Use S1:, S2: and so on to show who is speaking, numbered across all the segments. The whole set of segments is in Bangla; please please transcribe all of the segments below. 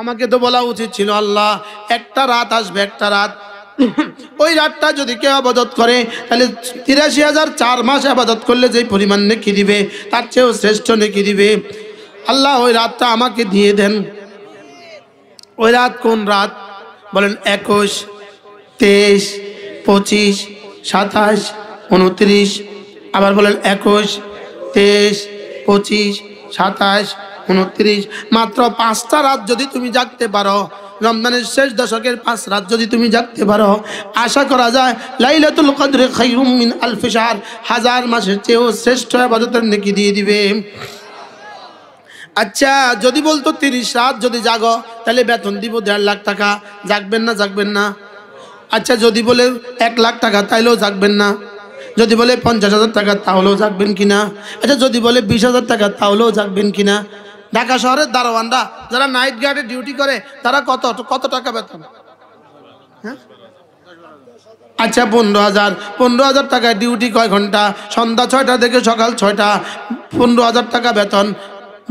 S1: আমাকে তো বলা উচিত ছিল আল্লাহ একটা রাত আসবে, একটা রাত, ওই রাতটা যদি কেউ আবাদত করে তাহলে ৮৩,০০০ 4 মাস আবাদত করলে যে পরিমাণ নেকি দিবে তার চেয়েও শ্রেষ্ঠ নেকি দিবে। আল্লাহ ওই রাতটা আমাকে দিয়ে দেন। ওই রাত কোন রাত বলেন? ২১, ২৩, ২৫, ২৭, ২৯। আবার বলেন ২১, ২৩, ২৫, ২৭, ২৯। মাত্র ৫টা রাত যদি তুমি জাগতে পারো, রমজানের শেষ দশকের 5 রাত যদি তুমি জাগতে পারো, আশা করা যায় লাইলাতুল কদর খায়রুম মিন আলফি শাহর, 1000 মাসের চেয়েও শ্রেষ্ঠ ইবাদতের নেকি দিয়ে দিবে। আচ্ছা যদি বলতো 30 রাত যদি জাগো তাহলে বেতন দিব 1.5 লাখ টাকা, জাগবেন না? জাগবেন না? আচ্ছা যদি বলে 1 লাখ টাকা তাইলেও জাগবেন না? যদি বলে 50,000 টাকা তাহলেও জাগবেন কিনা? আচ্ছা যদি বলে 20,000 টাকা তাহলেও জাগবেন কিনা? ঢাকা শহরের দারোয়ানরা যারা নাইট গার্ডে ডিউটি করে তারা কত টাকা বেতন? হ্যাঁ আচ্ছা 15,000 টাকা ডিউটি, কয় ঘন্টা? সন্ধ্যা 6টা থেকে সকাল 6টা, 15,000 টাকা বেতন,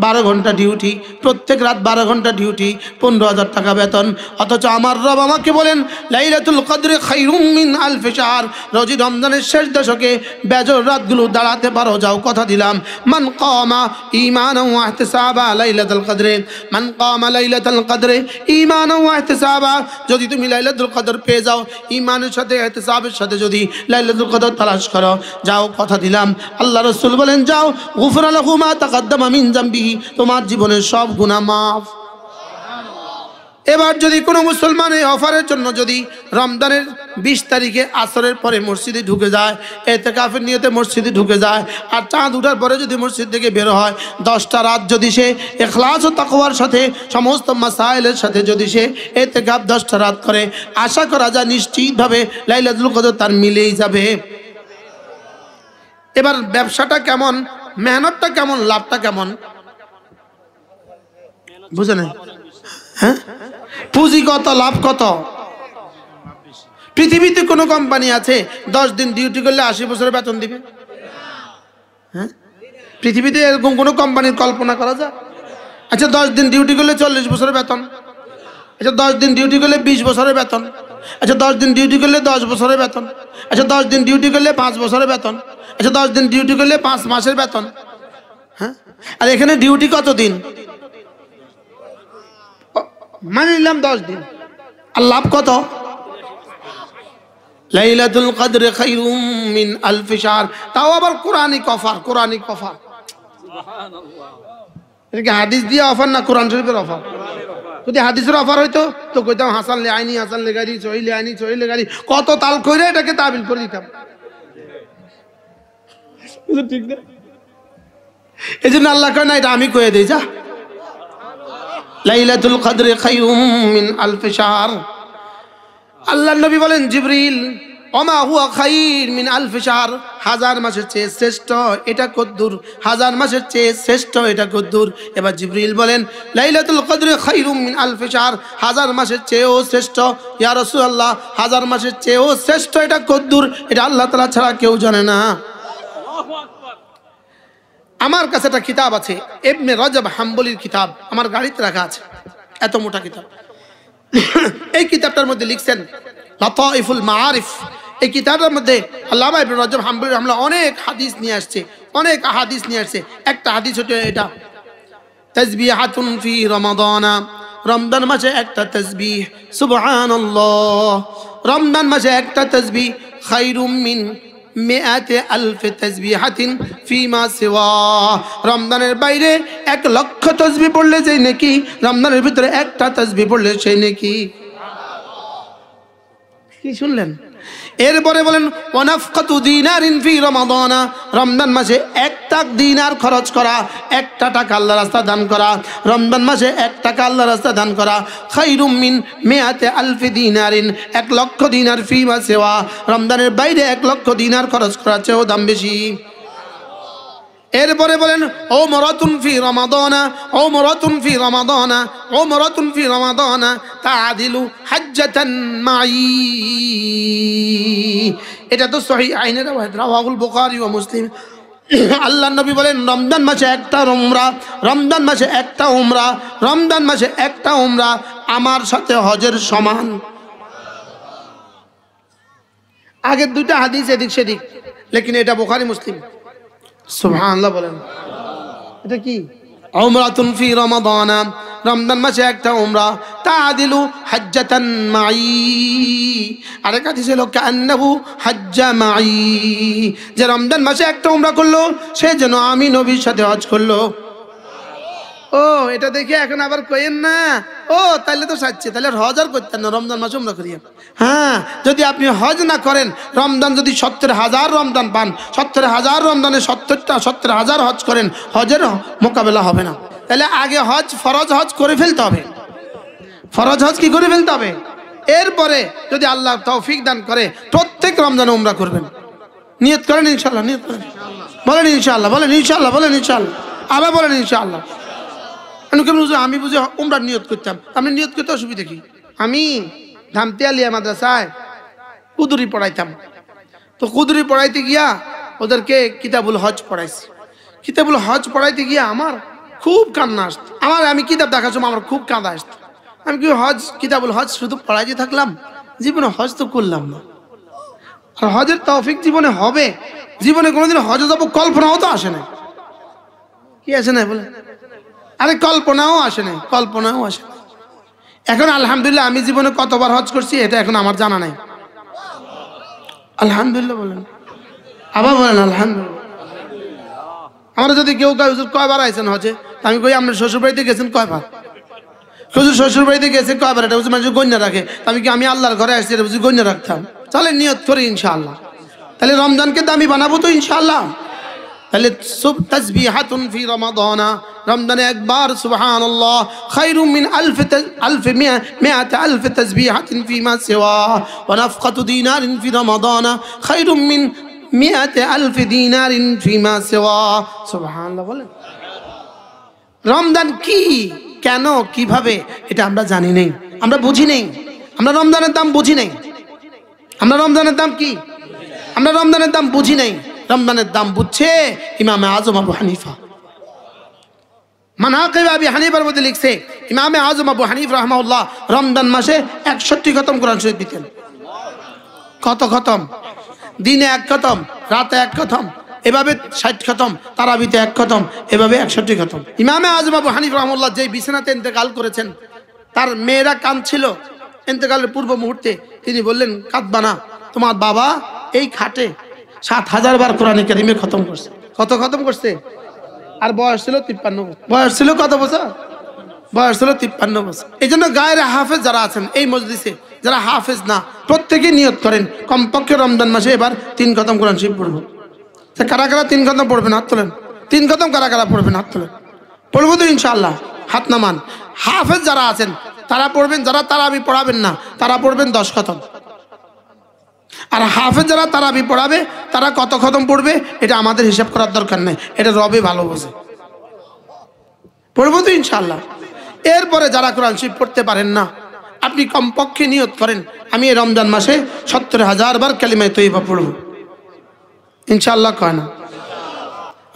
S1: 12 ঘন্টা ডিউটি, প্রত্যেক রাত 12 ঘন্টা ডিউটি, 15,000 টাকা বেতন। অথচ আমার রব আমাকে বলেন লাইলাতুল কদর খায়রুম মিন আলফি শাহর, রোজি রমজানের শেষ দশকে বেজর রাতগুলো দাঁড়াতে পারো, যাও কথা দিলাম। মান কামা ঈমানান ওয়া ইহতিসাবা লাইলাতুল কদরে, মান কামা লাইলাতুল কদরে ঈমানান ওয়া ইহতিসাবা, যদি তুমি লাইলাতুল কদর পেয়ে যাও, ঈমানের সাথে ইহতিসাবের সাথে যদি লাইলাতুল কদর তালাশ করো, যাও কথা দিলাম। আল্লাহ রাসূল বলেন যাও, গুফরা লাহু মা তাকাদ্দামা মিন যামবিহি, তোমার জীবনের সব গুনাহ মাফ। এবার যদি কোনো মুসলমান এই অফারের জন্য যদি রমজানের 20 তারিখে আসরের পরে মসজিদে ঢুকে যায়, ইতিকাফের নিয়তে মসজিদে ঢুকে যায়, আর চাঁদ ওঠার পরে যদি মসজিদ থেকে বের হয়, 10টা রাত যদি সে ইখলাস ও তাকওয়ার সাথে সমস্ত মাসাইলের সাথে যদি সে ইতিকাফ 10টা রাত করে, আশা করা যায় নিশ্চিতভাবে লাইলাতুল কদর তার মিলেই যাবে। এবার ব্যবসাটা কেমন, মেহনতটা কেমন, লাভটা কেমন বুঝে না? হ্যাঁ পুঁজি কত, লাভ কত? পৃথিবীতে কোনো কোম্পানি আছে 10 দিন ডিউটি করলে 80 বছরের বেতন দিবে? হ্যাঁ পৃথিবীতে এরকম কোনো কোম্পানির কল্পনা করা যায়? আচ্ছা 10 দিন ডিউটি করলে 40 বছরের বেতন, আচ্ছা 10 দিন ডিউটি করলে 20 বছরের বেতন, আচ্ছা 10 দিন ডিউটি করলে 10 বছরের বেতন, আচ্ছা 10 দিন ডিউটি করলে 5 বছরের বেতন, আচ্ছা 10 দিন ডিউটি করলে 5 মাসের বেতন। হ্যাঁ আর এখানে ডিউটি কত দিন? মানে নিলাম 10 দিন, আর লাভ কত? লাইলাতুল কদর খায়রুম মিন আলফি শাহর, তাও আবার কোরআনিক অফার। কোরআনিক অফার সুবহানাল্লাহ, এটা কি হাদিস দিয়ে অফার না কোরআন শরীফের অফার? যদি হাদিসের অফার হইতো তো কইতাম হাসান লে আইনি, হাসান লে গাড়ি, সহিহ লে আইনি, সহিহ লে গাড়ি, কত তাল কইরে এটাকে তাবিল করে দিতাম। ঠিক না? এই জন্য আল্লাহ কয় না এটা আমি কয়ে দেই, যা লাইলাতুল কদর খায়রুম মিন আলফি শাহর। আল্লাহর নবী বলেন জিবরিল ওমা হুয়া খায়র মিন আলফি শাহর, 1000 মাসের চেয়ে শ্রেষ্ঠ এটা কদ্দুর, 1000 মাসের চেয়ে শ্রেষ্ঠ এটা কদ্দুর। এবার জিবরিল বলেন লাইলাতুল কদর খায়রুম মিন আলফি শাহর, 1000 মাসের চেয়েও শ্রেষ্ঠ। ইয়া রাসূলুল্লাহ 1000 মাসের চেয়েও শ্রেষ্ঠ এটা কদ্দুর? এটা আল্লাহ তাআলা ছাড়া কেউ জানে না। আমার কাছে একটা কিতাব আছে, ইবনে রজব হাম্বলির কিতাব, আমার গাড়িতে রাখা আছে, এত মোটা কিতাব। এই কিতাবটার মধ্যে লিখছেন লাতাইফুল মাআরিফ, এই কিতাবের মধ্যে আল্লামা ইবনে রজব হাম্বলি রাহমাহুল্লাহ অনেক হাদিস নিয়ে আসছে, অনেক আহাদিস নিয়ে আসছে। একটা হাদিস হচ্ছে এটা, তাসবিহাতুন ফি রমাদান, রমজান মাসে একটা তাসবিহ, সুবহানাল্লাহ, রমজান মাসে একটা তাসবিহ খায়রুম মিন মিআতি আলফি তাসবিহাতিন ফিমা সিওয়া, রমজানের বাইরে 1 লক্ষ তাসবিহ পড়লে যেই নেকি, রমজানের ভিতরে একটা তাসবিহ পড়লে সেই নেকি। কি শুনলেন? এরপরে বলেন ওয়ানাফকাতু দিনারিন ফি রমাদান, রমজান মাসে 1 দিনার খরচ করা, 1 টাকা আল্লাহর রাস্তায় দান করা, রমজান মাসে 1 টাকা আল্লাহর রাস্তায় দান করা, খায়রুম মিন মিআতি আলফি দিনারিন, 1 লক্ষ দিনার ফিমা সিওয়া, রমজানের বাইরে 1 লক্ষ দিনার খরচ করার চেয়েও দাম বেশি। এরপরে বলেন উমরাতুন ফি রমাদান, উমরাতুন ফি রমাদান, উমরাতুন ফি রমাদান তাআদিলু হাজ্জাতান মাই, এটা তো সহিহ আইনের রাওয়াহুল বুখারী ওয়া মুসলিম। আল্লাহ নবী বলেন রমজান মাসে একটা উমরা, রমজান মাসে একটা উমরা, রমজান মাসে একটা উমরা আমার সাথে হজের সমান। আগের দুইটা হাদিস এদিক সেদিক, লেকিন এটা বুখারী মুসলিম। সুবহানাল্লাহ বলেন। এটা কি? উমরাতুন ফি রমাদান, রমজান মাসে একটা উমরা, তাআদিলু হাজ্জাতান মাই। আরেক হাদিস হলো কান্নাহু হাজ্জা মাই, যে রমজান মাসে একটা উমরা করলো সে যেন আমি নবীর সাথে হজ করলো। ও এটা দেখে এখন আবার কইেন না ও তাহলে তো সাচ্ছে, তাহলে হজ আর করতেন না, রমজান মাসে উমরা করিয়া। হ্যাঁ, যদি আপনি হজ না করেন, রমজান যদি 70,000 রমজান পান, 70,000 রমজানে 70,000 হজ করেন, হজের মোকাবেলা হবে না। তাহলে আগে হজ, ফরজ হজ করে ফেলতে হবে। ফরজ হজ কি করে ফেলতে হবে, এরপরে যদি আল্লাহ তৌফিক দান করে প্রত্যেক রমজানে উমরা করবেন। নিয়ত করেন ইনশাআল্লাহ, নিয়ত করেন, বলেন ইনশাআল্লাহ, বলেন ইনশাআল্লাহ, বলেন ইনশাআল্লাহ, আবার বলেন ইনশাআল্লাহ। আমি বুঝি উমরা নিয়ত করতাম, আমি নিয়ত করতে অসুবিধা কি? আমি ধামতিয়ালিয়া মাদ্রাসায় কুদুরি পড়াইতাম, তো কুদুরি পড়াইতে গিয়া ওদেরকে কিতাবুল হজ পড়াইছি। কিতাবুল হজ পড়াইতে গিয়া আমার খুব কান্না আসতো। আমি কিতাব দেখার সময় আমার খুব কাঁদা আসতো। আমি কি হজ, কিতাবুল হজ শুধু পড়াইতে থাকলাম, জীবনে হজ তো করলাম না। আর হজের তৌফিক জীবনে হবে, জীবনে কোনোদিন হজে যাবো কল্পনাও তো আসে না। কি আসে না বলে? আরে কল্পনাও আসে নাই, কল্পনাও আসে না। এখন আলহামদুলিল্লাহ আমি জীবনে কতবার হজ করছি এটা এখন আমার জানা নাই। আলহামদুলিল্লাহ বলেন, আবার বলেন আলহামদুলিল্লাহ। আমরা যদি কেউ কয় হুজুর কয়বার আইছেন হজে, আমি কই আপনার শ্বশুর বাড়িতে গেছেন কয়বার? হুজুর শ্বশুর বাড়িতে গেছে কয়বার, এটা বুঝি মানুষ গণ্য রাখে। আমি আল্লাহর ঘরে আসছি এটা বুঝি গণ্য রাখতাম। তাহলে নিয়ত করি ইনশাআল্লাহ, তাহলে রমজানকে দামি বানাবো তো ইনশাআল্লাহ। তাহলে তাসবিহাতুন ফি রমাদান, রমজানে একবার সুবহানাল্লাহ খায়রুম মিন মিআত আলফ তাসবিহাতিন ফিমা সিওয়া ওয়া নাফকাতু দিনারিন ফি রমাদান খায়রুম মিন মিআত আলফ দিনারিন ফিমা সিওয়া। সুবহানাল্লাহ বলেন। রমজান কি, কেন, কিভাবে, এটা আমরা জানি নেই, আমরা বুঝি নেই। আমরা রমজানের দাম বুঝি নেই। আমরা রমজানের দাম কি, আমরা রমজানের দাম বুঝি নেই। রমজানের দাম বুঝছে ইমামে আজম আবু হানিফা। মানাকিব আবি হানিফার মধ্যে লিখছে ইমামে আজম আবু হানিফা রাহমাহুল্লাহ রমজান মাসে 61 খতম কোরআন শরীফ দিতেন। কত খতম? দিনে 1 খতম, রাতে 1 খতম, এভাবে 60 খতম, তারাবিতে 1 খতম, এভাবে 61 খতম। ইমামে আজম আবু হানিফা রাহমাহুল্লাহ যেই বিছানাতে ইন্তেকাল করেছেন, তার মেয়েরা কাঁদছিল। ইন্তেকালের পূর্ব মুহূর্তে তিনি বললেন, কাঁদবা না, তোমার বাবা এই খাটে 7,000 বার কোরআনে কারিমে খতম করছে। কত খতম করছে? আর বয়স ছিল 53 বছর। বয়স ছিল কত বছর? বয়স ছিল 53 বছর। এই জন্য গায়ের হাফেজ যারা আছেন এই মজলিসে, যারা হাফেজ না, প্রত্যেকে নিয়ত করেন কমপক্ষে রমজান মাসে এবার 3 খতম কোরআন শরীফ পড়বো। কারা কারা 3 খতম পড়বেন হাত তোলেন? 3 খতম কারা কারা পড়বেন হাত তোলেন? পড়বো তো ইনশাআল্লাহ, হাত নামান। হাফেজ যারা আছেন তারা পড়বেন, যারা তারাবি পড়াবেন না তারা পড়বেন 10 খতম। আর হাফেজ যারা তারাবি পড়াবে তারা কত খতম পড়বে এটা আমাদের হিসাব করার দরকার নেই, এটা রবে ভালো বোঝে। পড়বো তো ইনশাআল্লাহ। এরপরে যারা কোরআন শরীফ পড়তে পারেন না, আপনি কমপক্ষে নিয়ত করেন আমি এই রমজান মাসে 70,000 বার কালিমায়ে তয়্যিবা পড়বো ইনশাআল্লাহ। কয় না?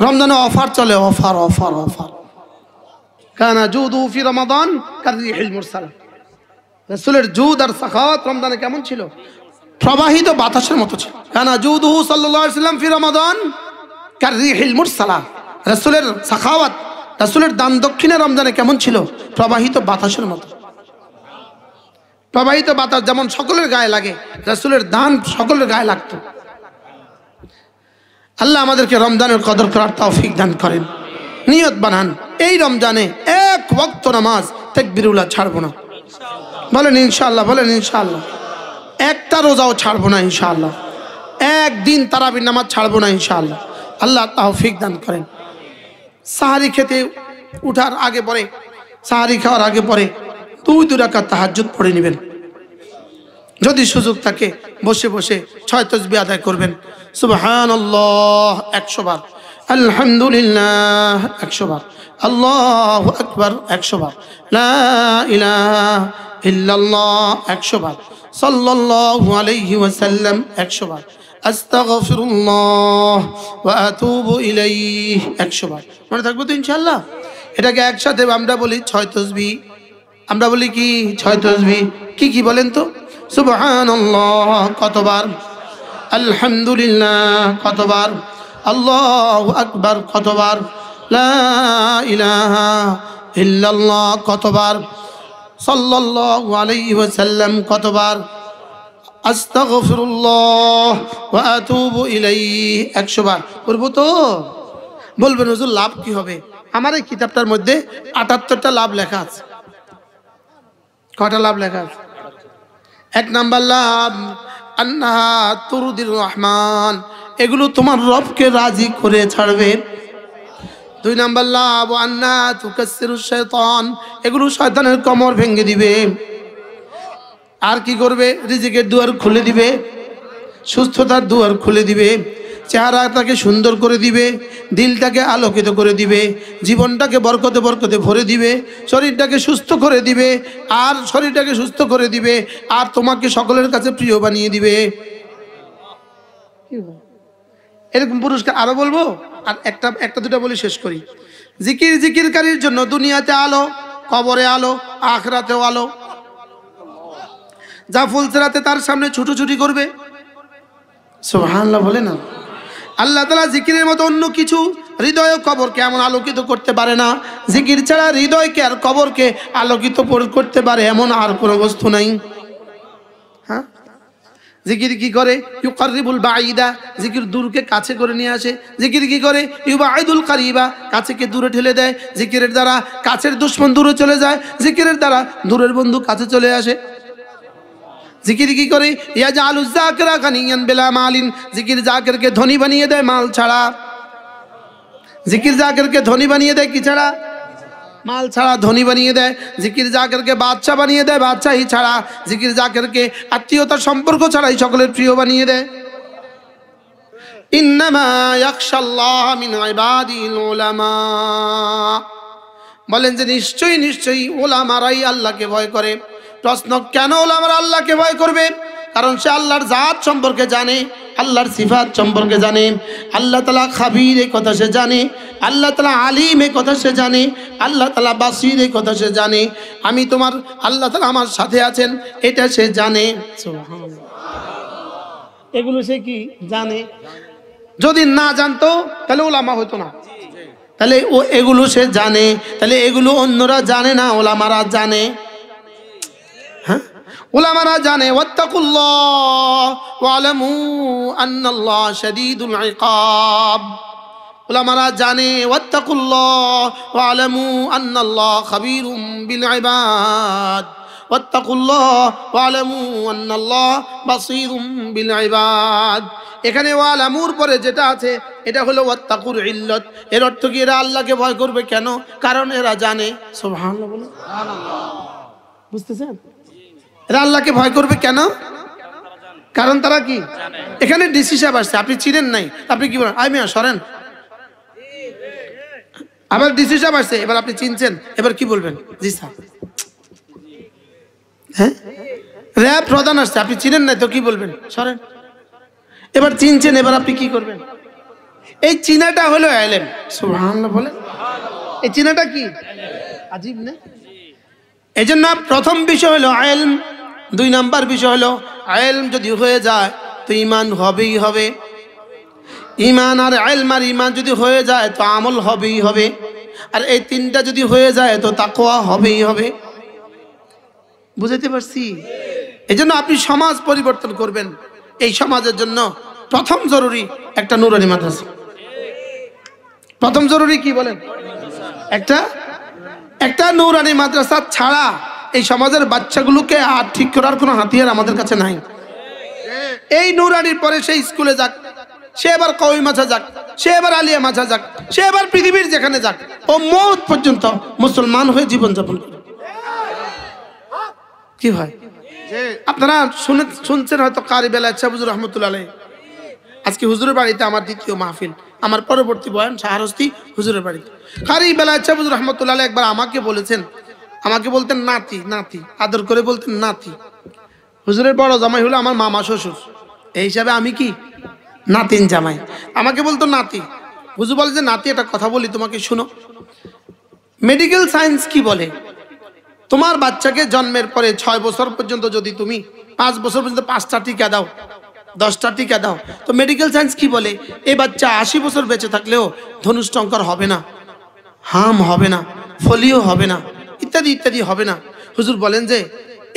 S1: রমজানে অফার চলে, অফার অফার অফার। কানা জুদু ফি রমাদান কাররিহিল মুরসালা। রাসূলের জুদ আর সাখাওয়াত রমজানে কেমন ছিল? প্রবাহিত বাতাসের মতো ছিল। কানা জুদুহু সাল্লাল্লাহু আলাইহি ওয়াসাল্লাম ফি রমাদান কাররিহিল মুরসালা। রাসূলের সাখাওয়াত, রাসূলের দান দক্ষিণা রমজানে কেমন ছিল? প্রবাহিত বাতাসের মতো। প্রবাহিত বাতাস যেমন সকলের গায়ে লাগে, রাসূলের দান সকলের গায়ে লাগতো। আল্লাহ আমাদেরকে রমজানের কদর করার তৌফিক দান করেন। নিয়ত বানান এই রমজানে 1 ওয়াক্ত নামাজ তাকবীরুল্লাহ ছাড়বো না। বলেন ইনশাআল্লাহ, বলেন ইনশাআল্লাহ। একটা রোজাও ছাড়বো না ইনশাআল্লাহ। একদিন তারাবির নামাজ ছাড়বো না ইনশাআল্লাহ। আল্লাহ তৌফিক দান করেন। সাহারি খেতে উঠার আগে পরে, সাহারি খাওয়ার আগে পরে 2 রাকাত তাহাজ্জুদ পড়ে নেবেন। যদি সুযোগ থাকে বসে বসে 6 তাসবিহ আদায় করবেন। সুবহানাল্লাহ 100 বার, আলহামদুলিল্লাহ 100 বার, আল্লাহু আকবার 100 বার, লা ইলাহা ইল্লাল্লাহ 100 বার, সাল্লাল্লাহু আলাইহি ওয়াসাল্লাম 100 বার, আস্তাগফিরুল্লাহ ওয়া আতুবু ইলাইহি 100 বার মনে থাকবে তো ইনশাআল্লাহ। এটাকে একসাথে আমরা বলি 6 তাসবিহ। আমরা বলি কি 6 তাসবিহ কি বলেন তো? সুবহানাল্লাহ কতবার, আলহামদুলিল্লাহ কতবার, আল্লাহু আকবার কতবার, লা ইলাহা ইল্লাল্লাহ কতবার, সাল্লাল্লাহু আলাইহি ওয়াসাল্লাম কতবার, আস্তাগফিরুল্লাহ ওয়া আতুবু ইলাইহি 100 বার করব তো? বলবেন হুজুর লাভ কি হবে? আমার এই কিতাবটার মধ্যে 78টা লাভ লেখা আছে। কয়টা লাভ লেখা আছে? 1 নাম্বার লাভ আন্নাহা তুরদির রহমান, এগুলো তোমার রবকে রাজি করে ছাড়বে। 2 নাম্বার লাভ আন্না তুকাসসিরুশ শাইতান, এগুলো শয়তানের কোমর ভেঙে দিবে। আর কি করবে? রিজিকের দুয়ার খুলে দিবে, সুস্থতার দুয়ার খুলে দিবে, চেহারাটাকে সুন্দর করে দিবে, দিলটাকে আলোকিত করে দিবে, জীবনটাকে বরকতে বরকতে ভরে দিবে, শরীরটাকে সুস্থ করে দিবে, আর শরীরটাকে সুস্থ করে দিবে, আর তোমাকে সকলের কাছে প্রিয় বানিয়ে দিবে। এরকম পুরস্কার আরো বলবো, আর একটা দুটা বলে শেষ করি। জিকিরকারীর জন্য দুনিয়াতে আলো, কবরে আলো, আখিরাতেও আলো। যা ফুলসেরাতে তার সামনে ছুটোছুটি করবে, সুবহানাল্লাহ বলে না। আল্লাহ তাআলা জিকিরের মতো অন্য কিছু হৃদয় কবরকে এমন আলোকিত করতে পারে না। জিকির ছাড়া হৃদয়কে আর কবরকে আলোকিত করতে পারে এমন আর কোনো বস্তু নাই। হ্যাঁ, জিকির কি করে? ইউকাররিবুল বাঈদা, জিকির দূরকে কাছে করে নিয়ে আসে। জিকির কি করে? ইউবাইদুল কারিবা, কাছেকে দূরে ঠেলে দেয়। জিকিরের দ্বারা কাছের দুশমন দূরে চলে যায়, জিকিরের দ্বারা দূরের বন্ধু কাছে চলে আসে। জিকির কি করে? ইয়াজালুজ যাকিরা গানিয়ান বিলা মালিন, জিকির জাকিরকে ধনী বানিয়ে দেয় মাল ছাড়া। জিকির জাকিরকে ধনী বানিয়ে দেয় কি ছাড়া? মাল ছাড়া ধনী বানিয়ে দেয়। জিকির জাকিরকে বাদশা বানিয়ে দেয় বাদশাহী ছাড়া। জিকির জাকিরকে আত্মীয়তার সম্পর্ক ছাড়াই সকলের প্রিয় বানিয়ে দেয়। ইন্নামা ইয়াখশাল্লাহ মিন ইবাদিল উলামা, বলেন যে নিশ্চয়ই উলামারাই আল্লাহকে ভয় করে। প্রশ্ন, কেন ওলামারা আল্লাহকে ভয় করবে? কারণ সে আল্লাহর জাত সম্পর্কে জানে, আল্লাহর সিফাত সম্পর্কে জানে। আল্লাহ তাআলা খাবির, এই কথা সে জানে। আল্লাহ তাআলা আলিম, এই কথা সে জানে। আল্লাহ তাআলা বাসির, এই কথা সে জানে। আল্লাহ তাআলা আমার সাথে আছেন, এটা সে জানে। এগুলো সে কি জানে? যদি না জানতো তাহলে ওলামা হতো না। তাহলে এগুলো সে জানে, তাহলে এগুলো অন্যরা জানে না, ওলামারা জানে। হ্যাঁ, উলামারা জানে। ওয়াত্তাকুল্লাহ ওয়ালামু আন্নাল্লাহ শাদীদুল ইকাব, উলামারা জানে। ওয়াত্তাকুল্লাহ ওয়ালামু আন্নাল্লাহ খাবীরুম বিল ইবাদ, ওয়াত্তাকুল্লাহ ওয়ালামু আন্নাল্লাহ বাসীরুম বিল ইবাদ। এখানে ওয়ালামুর পরে যেটা আছে এটা হলো ওয়াত্তাকুর ইল্লাত। এর অর্থ কি? এরা আল্লাহকে ভয় করবে কেন? কারণ এরা জানে। সুবহানাল্লাহ বলে, সুবহানাল্লাহ। বুঝতেছেন? এরা আল্লাহকে ভয় করবে কেন? কারণ তারা কি? এখানে ডিসি সাহেব আসছে, আপনি চিনেন নাই, আপনি কি বলেন? মিয়া সরেন। আবার ডিসি সাহেব আসছে, এবার আপনি চিনছেন, এবার কি বলবেন? জি স্যার। হ্যাঁ, র‍্যাব প্রধান আসছে, আপনি চিনেন নাই তো কি বলবেন? সরেন। এবার চিনছেন, এবার আপনি কি করবেন? এই চিনাটা হলো ইলম। সুবহানাল্লাহ বলেন। এই চিনাটা কি আজীব না? এই জন্য প্রথম বিষয় হলো ইলম, 2 নাম্বার বিষয় হলো ইলম যদি হয়ে যায় তো ঈমান হবেই হবে। ঈমান আর ইলম আর ঈমান যদি হয়ে যায় তো আমল হবেই হবে। আর এই 3টা যদি হয়ে যায় তো তাকওয়া হবেই হবে। বুঝাতে পারছি? এই জন্য আপনি সমাজ পরিবর্তন করবেন, এই সমাজের জন্য প্রথম জরুরি একটা নুরানি মাদ্রাসা। প্রথম জরুরি কি বলেন? একটা নুরানি মাদ্রাসা ছাড়া এই সমাজের বাচ্চাগুলোকে আর ঠিক করার কোনো হাতিয়ার আমাদের কাছে নাই। এই নুরানির পরে সে স্কুলে যাক, সে এবার কওমি মাঝা যাক, সে এবার আলিয়া মাঝা যাক, সে এবার পৃথিবীর যেখানে যাক, ও মওত পর্যন্ত মুসলমান হয়ে জীবনযাপন করে। কি ভাই, আপনারা শুনছেন হয়তো কারি বেলায়েত সাহেব হুজুর রাহমাতুল্লাহ আলাইহি। আজকে হুজুরের বাড়িতে আমার দ্বিতীয় মাহফিল, আমার পরবর্তী বয়ান শাহরস্তি হুজুরের বাড়িতে। কারি বেলায়েত সাহেব হুজুর রাহমাতুল্লাহ আলাইহি একবার আমাকে বলতেন নাতি, আদর করে বলতেন নাতি। হুজুরের বড় জামাই হলো আমার মামা শ্বশুর, এই হিসাবে আমি কি নাতিন জামাই। আমাকে বলতো নাতি, হুজুর বলে যে নাতি একটা কথা বলি তোমাকে, শুনো। মেডিকেল সায়েন্স কি বলে, তোমার বাচ্চাকে জন্মের পরে 6 বছর পর্যন্ত যদি তুমি 5 বছর পর্যন্ত 5টা টিকা দাও, 10টা টিকা দাও, তো মেডিকেল সায়েন্স কি বলে এই বাচ্চা 80 বছর বেঁচে থাকলেও ধনুষ্টঙ্কর হবে না, হাম হবে না, ফোলিও হবে না, ইত্যাদি ইত্যাদি হবে না। হুজুর বলেন যে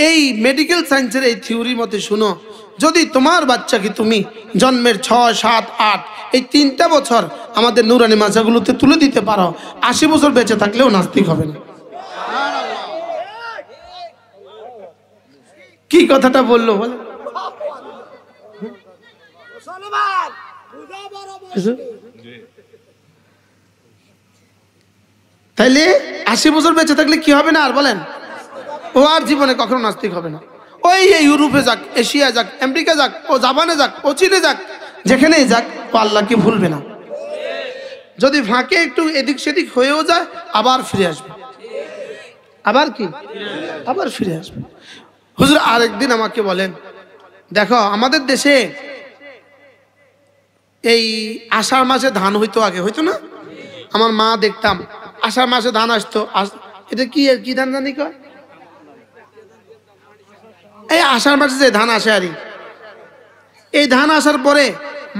S1: এই মেডিকেল সায়েন্সের এই থিওরি মতে শুনো, যদি তোমার বাচ্চাকে তুমি জন্মের 6, 7, 8 এই 3টা বছর আমাদের নুরানি মাজাগুলোতে তুলে দিতে পারো, 80 বছর বেঁচে থাকলেও নাস্তিক হবে না। কি কথাটা বললো বলে? তাইলে 80 বছর বেঁচে থাকলে কি হবে না আর বলেন? ও আর জীবনে কখনো নাস্তিক হবে না। ওই ইউরোপে যাক, এশিয়া যাক, আমেরিকা যাক, ও জাপানে যাক, ও চীনে যাক, যেখানেই যাক, ও আল্লাহকে ভুলবে না। যদি ফাঁকে একটু এদিক সেদিক হয়েও যায় আবার ফিরে আসবে। আবার কি? আবার ফিরে আসবে। হুজুর আরেকদিন আমাকে বলেন, দেখো আমাদের দেশে এই আষাঢ় মাসে ধান হইতো, আগে হইতো না? আমার মা দেখতাম আষাঢ় মাসে ধান আসতো। এটা কি কি ধান জানি কয়? এই আষাঢ় মাসে যে ধান আসে, আরই এই ধান আসার পরে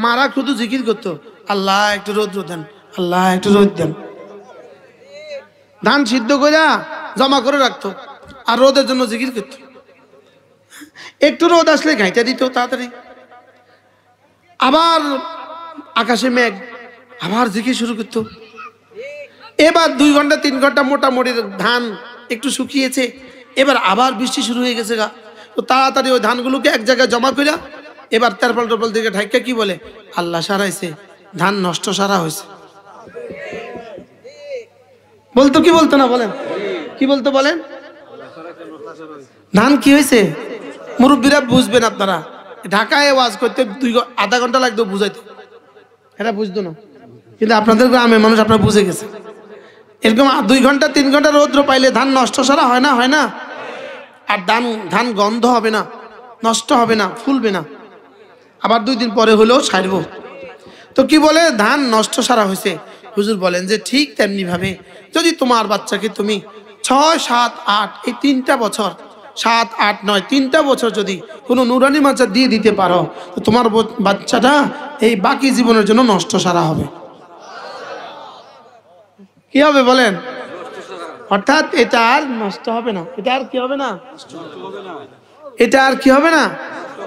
S1: মারা শুধু জিকির করতো, আল্লাহ একটু রৌদ্র দেন, আল্লাহ একটু রোদ দেন। ধান সিদ্ধ করে জমা করে রাখতো আর রোদের জন্য জিকির করতো। একটু রোদ আসলে ঘাইটা দিত তাড়াতাড়ি, আবার আকাশে মেঘ, আবার জিকির শুরু করতো। এবার 2 ঘন্টা 3 ঘন্টা মোটামুটি ধান একটু শুকিয়েছে, এবার আবার বৃষ্টি শুরু হয়ে গেছে গা। তো তাড়াতাড়ি ওই ধানগুলোকে এক জায়গায় জমা করে এবার তেরপল টেরপল দিকে ঢাইকা কি বলে, আল্লাহ সারাইছে, ধান নষ্ট সারা হয়েছে। বলতো কি বলতো না বলেন? কি বলতো বলেন? ধান কি হয়েছে? মুরব্বীরা বুঝবেন, আপনারা ঢাকায় ওয়াজ করতে আধা ঘন্টা লাগতো বুঝাইতে, এটা বুঝতো না, কিন্তু আপনাদের গ্রামের মানুষ আপনারা বুঝে গেছে। এরকম 2 ঘন্টা 3 ঘন্টা রৌদ্র পাইলে ধান নষ্ট সারা হয় না? হয় না? আর ধান গন্ধ হবে না, নষ্ট হবে না, ফুলবে না, আবার 2 দিন পরে হলেও ছাড়ব। তো কি বলে, ধান নষ্ট সারা হয়েছে। হুজুর বলেন যে ঠিক তেমনি ভাবে যদি তোমার বাচ্চাকে তুমি 6, 7, 8 এই 3টা বছর, 7, 8, 9 3টা বছর যদি কোনো নুরানি মাদ্রাসা দিয়ে দিতে পারো, তো তোমার বাচ্চাটা এই বাকি জীবনের জন্য নষ্ট সারা হবে। কি হবে বলেন? অর্থাৎ এটা আর নষ্ট হবে না। এটা আর কি হবে না? এটা আর কি হবে না?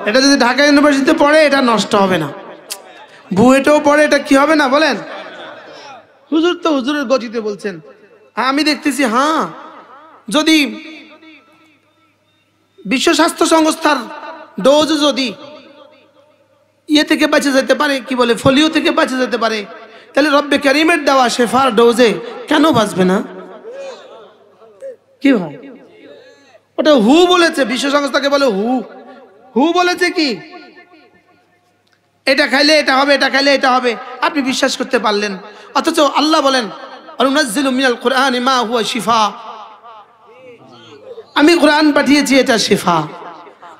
S1: এটা যদি ঢাকা ইউনিভার্সিটিতে পড়ে এটা নষ্ট হবে না, বুয়েটেও পড়ে এটা কি হবে না বলেন? হুজুর তো হুজুরের গতিতে বলছেন, আমি দেখতেছি। হ্যাঁ, যদি বিশ্ব স্বাস্থ্য সংস্থার ডোজ যদি ইয়ে থেকে বাঁচে যেতে পারে, কি বলে, ফোলিও থেকে বাঁচে যেতে পারে, তাহলে রব্বে কারিমের দেওয়া শেফার ডোজে কেন বাঁচবে না? কি হয়? ওটা হু বলেছে, বিশ্ব সংস্থাকে বলে হু বলেছে কি এটা খাইলে এটা হবে, এটা খাইলে এটা হবে, আপনি বিশ্বাস করতে পারলেন। অথচ আল্লাহ বলেন আনুনাজ্জিলু মিনাল কুরআনি মা হুয়া শিফা, আমি কোরআন পাঠিয়েছি, এটা শিফা।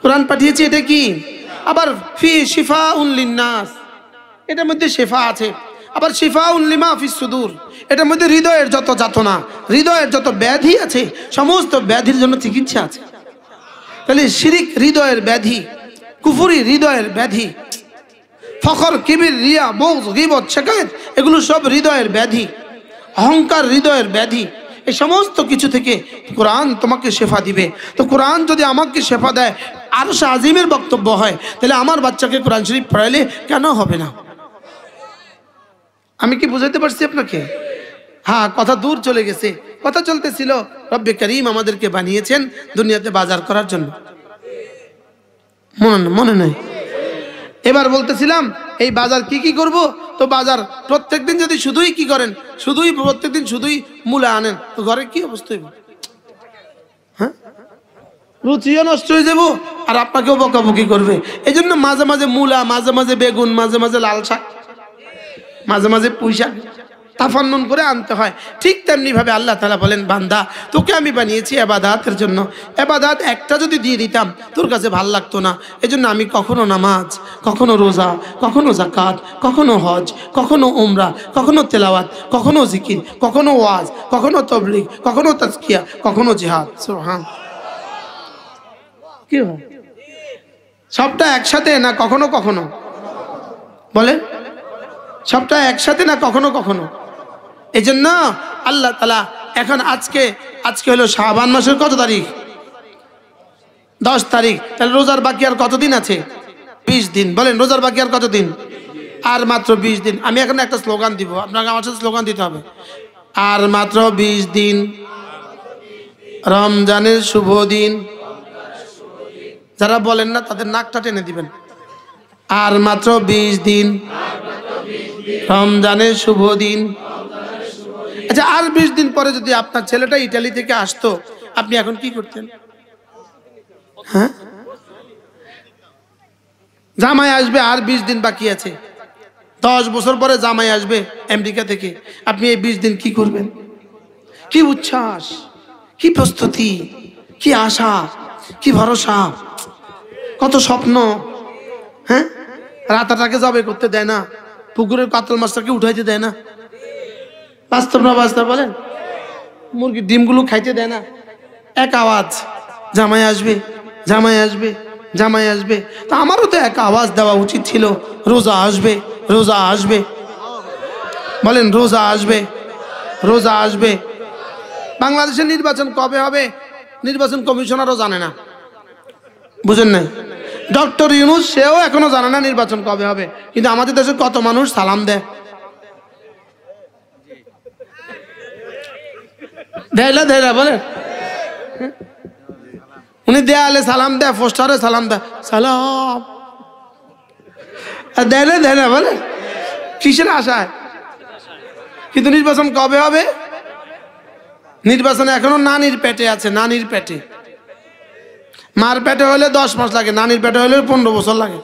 S1: কোরআন পাঠিয়েছি, এটা কি? আবার ফি শিফাউন লিন্নাস, এটার মধ্যে শিফা আছে। আবার শিফাউন লিমা ফিস সুদূর, এটার মধ্যে হৃদয়ের যত যাতনা, হৃদয়ের যত ব্যাধি আছে, সমস্ত ব্যাধির জন্য চিকিৎসা আছে। তাহলে শিরিক হৃদয়ের ব্যাধি, কুফরি হৃদয়ের ব্যাধি, ফখর, কিবির, রিয়া, বগজ, গীবত, শিকায়েত, এগুলো সব হৃদয়ের ব্যাধি, অহংকার হৃদয়ের ব্যাধি। এই সমস্ত কিছু থেকে কোরআন তোমাকে শেফা দিবে। তো কোরআন যদি আমাকে শেফা দেয়, আরশ আজিমের বক্তব্য হয়, তাহলে আমার বাচ্চাকে কোরআন শরীফ পড়াইলে কেন হবে না? আমি কি বুঝাইতে পারছি আপনাকে? হ্যাঁ, কথা দূর চলে গেছে। কথা চলতেছিল, রব্বে করিম আমাদেরকে বানিয়েছেন দুনিয়াতে বাজার করার জন্য, মনে নাই? এবার বলতেছিলাম এই বাজার কি কি করব। তো বাজার প্রত্যেকদিন যদি শুধুই কি করেন, শুধুই প্রত্যেকদিন শুধুই মূলা আনেন, তো ঘরে কি অবস্থা হইব? হ্যাঁ, রুচিও নষ্ট হয়ে যাবো আর আপনাকেও বকাবকি করবে। এই জন্য মাঝে মাঝে মূলা, মাঝে মাঝে বেগুন, মাঝে মাঝে লাল শাক, মাঝে মাঝে পুঁই শাক, তাফান্নুন করে আনতে হয়। ঠিক তেমনিভাবে আল্লাহ তাআলা বলেন, বান্দা তোকে আমি বানিয়েছি ইবাদতের জন্য, ইবাদত একটা যদি দিয়ে দিতাম তোর কাছে ভালো লাগতো না। এজন্য আমি কখনো নামাজ, কখনো রোজা, কখনো যাকাত, কখনো হজ, কখনো উমরা, কখনো তেলাওয়াত, কখনো জিকির, কখনো ওয়াজ, কখনো তাবলীগ, কখনো তাজকিয়া, কখনো জিহাদ। সুবহান। কি হয় সবটা একসাথে না কখনো কখনো? বলে সবটা একসাথে না কখনো কখনো? এই জন্য আল্লাহ তাআলা এখন আজকে হলো শাবান মাসের কত তারিখ? 10 তারিখ। তাহলে রোজার বাকি আর কতদিন আছে? 20 দিন। বলেন রোজার বাকি আর কতদিন? আর মাত্র 20 দিন। আমি এখন একটা স্লোগান দিব, আপনাকে আমার সাথে স্লোগান দিতে হবে। আর মাত্র 20 দিন, রমজানের শুভ দিন। যারা বলেন না তাদের নাকটা টেনে দিবেন। আর মাত্র 20 দিন, রমজানের শুভ দিন। আচ্ছা, আর 20 দিন পরে যদি আপনার ছেলেটা ইতালি থেকে আসতো, আপনি এখন কি করতেন? হ্যাঁ, জামাই আসবে, আর 20 দিন বাকি আছে। 10 বছর পরে জামাই আসবে আমেরিকা থেকে। আপনি এই 20 দিন কি করবেন? কি উচ্ছ্বাস, কি প্রস্তুতি, কি আশা, কি ভরসা, কত স্বপ্ন। হ্যাঁ, রাতাটাকে জবে করতে দেয় না, পুকুরের কাতল মাছটাকে উঠাইতে দেয় না। বাস্তব না বাস্তব বলেন? মুরগির ডিমগুলো খাইতে দেয় না। এক আওয়াজ, জামাই আসবে, জামাই আসবে, জামাই আসবে। তা আমারও তো এক আওয়াজ দেওয়া উচিত ছিল, রোজা আসবে, রোজা আসবে। বলেন রোজা আসবে, রোজা আসবে। বাংলাদেশের নির্বাচন কবে হবে নির্বাচন কমিশনারও জানে না, বুঝেন নাই? ডক্টর ইউনূস সেও এখনো জানে না নির্বাচন কবে হবে, কিন্তু আমাদের দেশে কত মানুষ সালাম দেয়। দেয়লা দেয়লা বলে, উনি দেয়ালে সালাম দেয়, পোস্টারে সালাম দেয়, সালাম দেয়লা দেয়লা বলে কিসের আশায়? কিন্তু নির্বাচন কবে হবে? নির্বাচন এখনো নানির পেটে আছে, নানির পেটে। মার পেটে হলে 10 মাস লাগে, নানির পেটে হলে 15 বছর লাগে।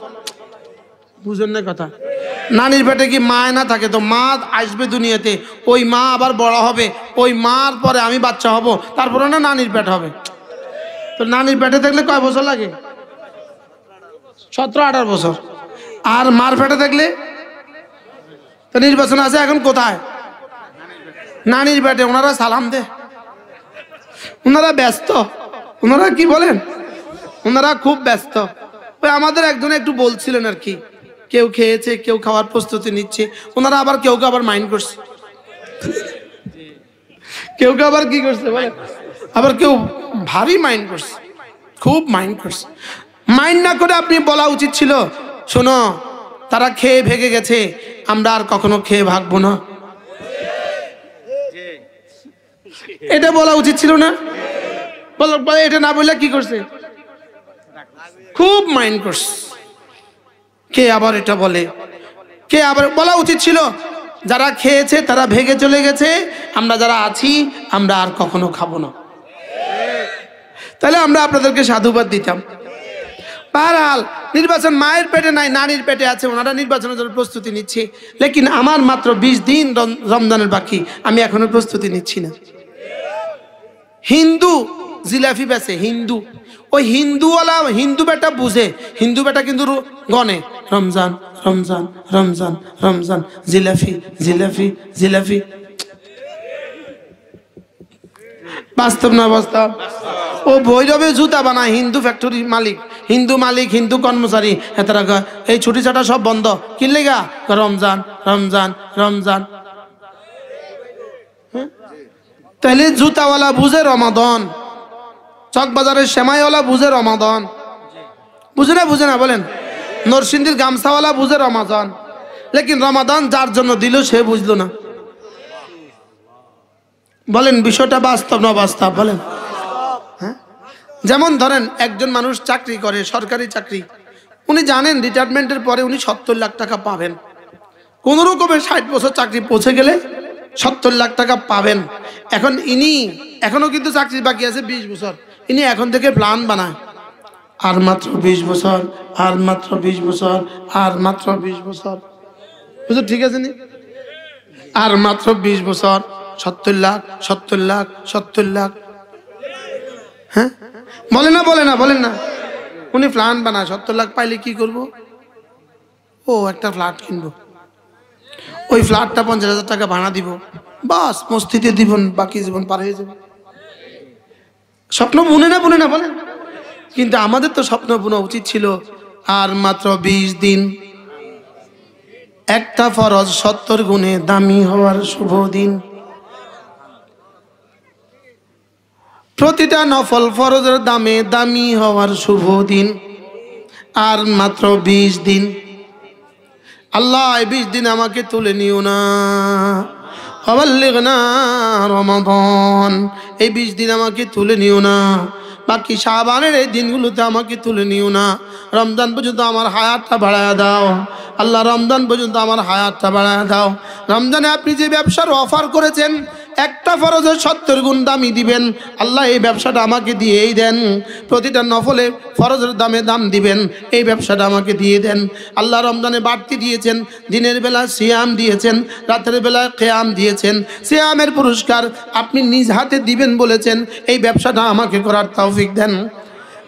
S1: বুঝেন না কথা? নানির পেটে কি মায় না থাকে? তো মা আসবে দুনিয়াতে, ওই মা আবার বড় হবে, ওই মার পরে আমি বাচ্চা হব, তারপরে না নানির পেট হবে। তো নানির পেটে থাকলে কয় বছর লাগে? 17-18 বছর। আর মার পেটে থাকলে তো নির্বাচন আছে এখন কোথায়? নানির পেটে। ওনারা সালাম দে, ওনারা ব্যস্ত। ওনারা কি বলেন, ওনারা খুব ব্যস্ত। ওই আমাদের একজনে একটু বলছিলেন আর কি, কেউ খেয়েছে, কেউ খাওয়ার প্রস্তুতি নিচ্ছে। ওনারা আবার কেউ আবার মাইন্ড করছে, কেউ আবার কি করছে বলে, আবার কেউ ভারী মাইন্ড করছে, খুব মাইন্ড করছে। মাইন্ড না করে আপনি বলা উচিত ছিল, শোনো তারা খেয়ে ভেগে গেছে, আমরা আর কখনো খেয়ে ভাগবো না। এটা বলা উচিত ছিল না? এটা না বললে কি করছে, খুব মাইন্ড করছে। কে আবার এটা বলে, কে আবার বলা উচিত ছিল, যারা খেয়েছে তারা ভেগে চলে গেছে, আমরা যারা আছি আমরা আর কখনো খাবো না। তাহলে আমরা আপনাদেরকে সাধুবাদ দিতাম। বহরহাল নির্বাচন মায়ের পেটে নাই, নানির পেটে আছে, ওনারা নির্বাচনের জন্য প্রস্তুতি নিচ্ছে। লেকিন আমার মাত্র 20 দিন রমজানের বাকি, আমি এখনো প্রস্তুতি নিচ্ছি না। হিন্দু জিলাপি বেচে, হিন্দু, ওই হিন্দুওয়ালা হিন্দু বেটা বুঝে, হিন্দু বেটা কিন্তু গনে রমজান রমজান রমজান রমজান, জিলাপি জিলাপি জিলাপি। বাস্তব না বাস্তব? ও ভৈরবে জুতা বানায়, হিন্দু ফ্যাক্টরি মালিক, হিন্দু মালিক, হিন্দু কর্মচারী। এতারা এই ছুটি ছাটা সব বন্ধ, কি লেগা? রমজান রমজান রমজান। তাহলে জুতাওয়ালা বুঝে রমাদান, চকবাজারের সেমাইওয়ালা বুঝে রমাদান, বুঝে না? বুঝে না বলেন? নরসিংদীর গামছাওয়ালা বুঝে রমাদান, লেকিন রমাদান যার জন্য দিল সে বুঝলো না। বলেন বিষয়টা বাস্তব না বাস্তব? বলেন। হ্যাঁ, যেমন ধরেন একজন মানুষ চাকরি করে, সরকারি চাকরি, উনি জানেন রিটায়ারমেন্টের পরে উনি 70 লাখ টাকা পাবেন। কোন রকমের 60 বছর চাকরি পৌঁছে গেলে 70 লাখ টাকা পাবেন। এখন ইনি এখনো কিন্তু চাকরি বাকি আছে 20 বছর, ইনি এখন থেকে প্ল্যান বানায়, আর মাত্র 20 বছর, আর মাত্র 20 বছর, আর মাত্র 20 বছর। বুঝলো? ঠিক আছে নি? আর মাত্র 20 বছর 70 লাখ 70 লাখ 70 লাখ। হ্যাঁ বলে না বলে না বলেন না। উনি প্ল্যান বানায় 70 লাখ পাইলে কি করব? ও একটা ফ্ল্যাট কিনবো, ওই ফ্ল্যাটটা 50,000 টাকা ভাড়া দিব, বাস মস্তিতে দিব, বাকি জীবন পার হয়ে যাবে। স্বপ্ন বুনে না বলেন। কিন্তু আমাদের তো স্বপ্ন বোনা উচিত ছিল আর মাত্র 20 দিন, একটা ফরজ 70 গুণে দামি হওয়ার শুভ দিন। প্রতিটা নফল ফরজের দামে দামি হওয়ার শুভ দিন। আর মাত্র 20 দিন। আল্লাহ এই 20 দিন আমাকে তুলে নিও না, ওয়াবাল্লিগনা রমাদান, এই 20 দিন আমাকে তুলে নিও না, বাকি শাবানের এই দিনগুলোতে আমাকে তুলে নিও না। রমজান পর্যন্ত আমার হায়াতটা বাড়ায়া দাও আল্লাহ, রমজান পর্যন্ত আমার হায়াতটা বাড়ায়া দাও। রমজানে আপনি যে ব্যবসার অফার করেছেন, একটা ফরজের 70 গুণ দামি দিবেন আল্লাহ, এই ব্যবসাটা আমাকে দিয়েই দেন। প্রতিটা নফলে ফরজের দামে দাম দিবেন, এই ব্যবসাটা আমাকে দিয়ে দেন আল্লাহ। রমজানে বাড়তি দিয়েছেন, দিনের বেলা সিয়াম দিয়েছেন, রাতের বেলা কিয়াম দিয়েছেন। সিয়ামের পুরস্কার আপনি নিজ হাতে দিবেন বলেছেন, এই ব্যবসাটা আমাকে করার তৌফিক দেন।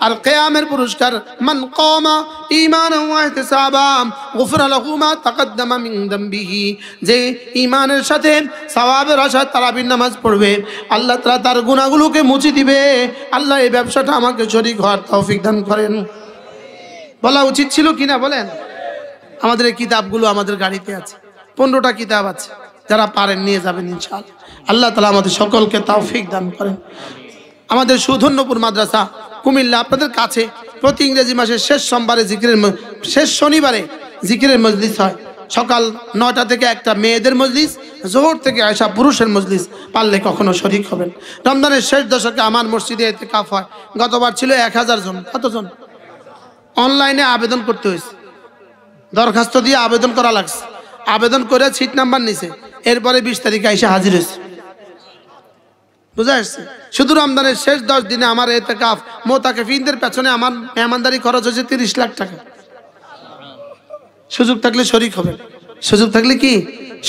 S1: আর কিয়ামের পুরস্কার মান কামা ঈমানান ওয়া ইহতিসাবাম গুফিরা লাহু মা তাকদ্দামা মিন যামবিহি, যে ঈমানের সাথে সওয়াবের আশায় তারাবির নামাজ পড়বে আল্লাহ তাআলা তার গুনাহগুলোকে মুছে দিবে। আল্লাহ এই ব্যবসাটা আমাকে শরীক হওয়ার তৌফিক দান করেন। বলা উচিত ছিল কিনা বলেন? আমাদের এই কিতাবগুলো আমাদের গাড়িতে আছে, 15টা কিতাব আছে, যারা পারেন নিয়ে যাবেন ইনশাআল্লাহ। আল্লাহ তাআলা আমাদের সকলকে তৌফিক দান করেন। আমাদের সুধন্যপুর মাদ্রাসা কুমিল্লা আপনাদের কাছে প্রতি ইংরেজি মাসের শেষ সোমবারে শেষ শনিবারে জিকিরের মজলিস হয়। সকাল 9টা থেকে একটা মেয়েদের মজলিস, জোহর থেকে আয়সা পুরুষের মজলিস। পারলে কখনো শরীক হবেন। রমজানের শেষ দশকে আমার মসজিদে ইতিকাফ হয়। গতবার ছিল 1000 জন। কতজন? অনলাইনে আবেদন করতে হয়েছে, দরখাস্ত দিয়ে আবেদন করা লাগছে। আবেদন করে সিট নাম্বার নিছে, এরপরে 20 তারিখে এসে হাজির হয়েছে। বুঝা আসছে? শুধু রমজানের শেষ 10 দিনে আমার ইতিকাফ মোতাকাফিনদের পেছনে আমার মেহমানদারি খরচ হয়েছে 30 লাখ টাকা। সুযোগ থাকলে শরীক হবেন, সুযোগ থাকলে কি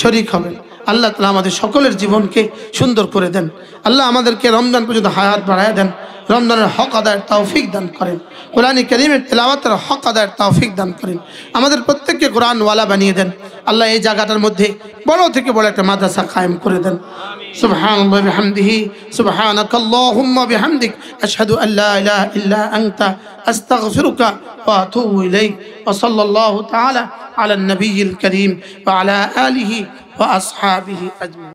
S1: শরীক হবেন। আল্লাহ তাআলা আমাদের সকলের জীবনকে সুন্দর করে দেন। আল্লাহ আমাদেরকে রমজান পর্যন্ত হায়াত বাড়ায় দেন, রমজানের হক আদায়ের তৌফিক দান করেন, কোরআনে কারীমের তেলাওয়াতের হক আদায়ের তৌফিক দান করেন, আমাদের প্রত্যেককে কোরআনওয়ালা বানিয়ে দেন। আল্লাহ এই জায়গাটার মধ্যে বড় থেকে বড় একটা মাদ্রাসা কায়েম করে দেন। সুবহানাল্লাহি বিহামদিহি সুবহানাকাল্লাহুম্মা বিহামদিক আশহাদু আল্লা ইলাহা ইল্লা আনতা আস্তাগফিরুকা ওয়া আতুবু ইলাইক ওয়া সাল্লাল্লাহু তাআলা আলা নবিয়্যিল কারীম ওয়া আলা আলিহি ওয়া আসহাবিহি আজমাইন।